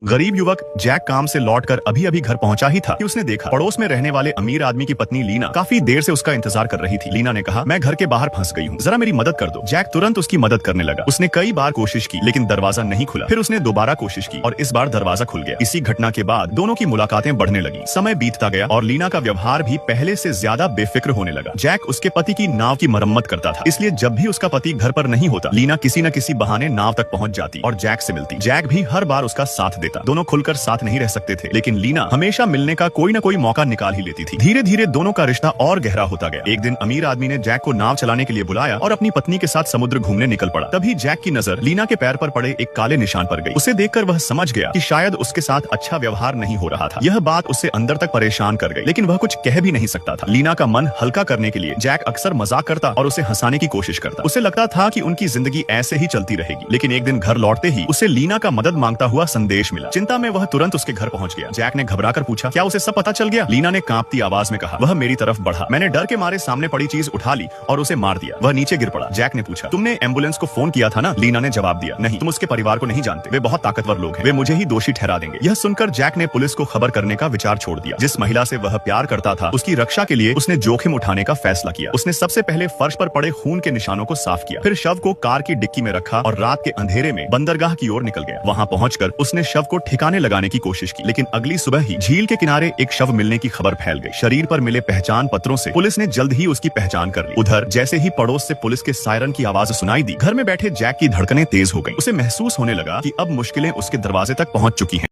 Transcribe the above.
गरीब युवक जैक काम से लौटकर अभी अभी घर पहुंचा ही था कि उसने देखा पड़ोस में रहने वाले अमीर आदमी की पत्नी लीना काफी देर से उसका इंतजार कर रही थी। लीना ने कहा, मैं घर के बाहर फंस गई हूँ, जरा मेरी मदद कर दो। जैक तुरंत उसकी मदद करने लगा। उसने कई बार कोशिश की लेकिन दरवाजा नहीं खुला। फिर उसने दोबारा कोशिश की और इस बार दरवाजा खुल गया। इसी घटना के बाद दोनों की मुलाकातें बढ़ने लगी। समय बीतता गया और लीना का व्यवहार भी पहले से ज्यादा बेफिक्र होने लगा। जैक उसके पति की नाव की मरम्मत करता था, इसलिए जब भी उसका पति घर पर नहीं होता, लीना किसी न किसी बहाने नाव तक पहुंच जाती और जैक से मिलती। जैक भी हर बार उसका साथ देता। दोनों खुलकर साथ नहीं रह सकते थे, लेकिन लीना हमेशा मिलने का कोई न कोई मौका निकाल ही लेती थी। धीरे धीरे दोनों का रिश्ता और गहरा होता गया। एक दिन अमीर आदमी ने जैक को नाव चलाने के लिए बुलाया और अपनी पत्नी के साथ समुद्र घूमने निकल पड़ा। तभी जैक की नजर लीना के पैर पर पड़े एक काले निशान पर गई। उसे देखकर वह समझ गया कि शायद उसके साथ अच्छा व्यवहार नहीं हो रहा था। यह बात उसे अंदर तक परेशान कर गई, लेकिन वह कुछ कह भी नहीं सकता था। लीना का मन हल्का करने के लिए जैक अक्सर मजाक करता और उसे हंसाने की कोशिश करता। उसे लगता था कि उनकी जिंदगी ऐसे ही चलती रहेगी। लेकिन एक दिन घर लौटते ही उसे लीना का मदद मांगता हुआ संदेश मिला। चिंता में वह तुरंत उसके घर पहुंच गया। जैक ने घबराकर पूछा, क्या उसे सब पता चल गया? लीना ने कांपती आवाज में कहा, वह मेरी तरफ बढ़ा। मैंने डर के मारे सामने पड़ी चीज उठा ली और उसे मार दिया। वह नीचे गिर पड़ा। जैक ने पूछा, तुमने एम्बुलेंस को फोन किया था ना? लीना ने जवाब दिया, नहीं, तुम उसके परिवार को नहीं जानते। वे बहुत ताकतवर लोग हैं, वे मुझे ही दोषी ठहरा देंगे। यह सुनकर जैक ने पुलिस को खबर करने का विचार छोड़ दिया। जिस महिला से वह प्यार करता था, उसकी रक्षा के लिए उसने जोखिम उठाने का फैसला किया। उसने सबसे पहले फर्श पर पड़े खून के निशानों को साफ किया, फिर शव को कार की डिक्की में रखा और रात के अंधेरे में बंदरगाह की ओर निकल गया। वहां पहुंचकर उसने शव को ठिकाने लगाने की कोशिश की, लेकिन अगली सुबह ही झील के किनारे एक शव मिलने की खबर फैल गई। शरीर पर मिले पहचान पत्रों से पुलिस ने जल्द ही उसकी पहचान कर ली। उधर जैसे ही पड़ोस से पुलिस के सायरन की आवाज सुनाई दी, घर में बैठे जैक की धड़कनें तेज हो गईं। उसे महसूस होने लगा कि अब मुश्किलें उसके दरवाजे तक पहुंच चुकी हैं।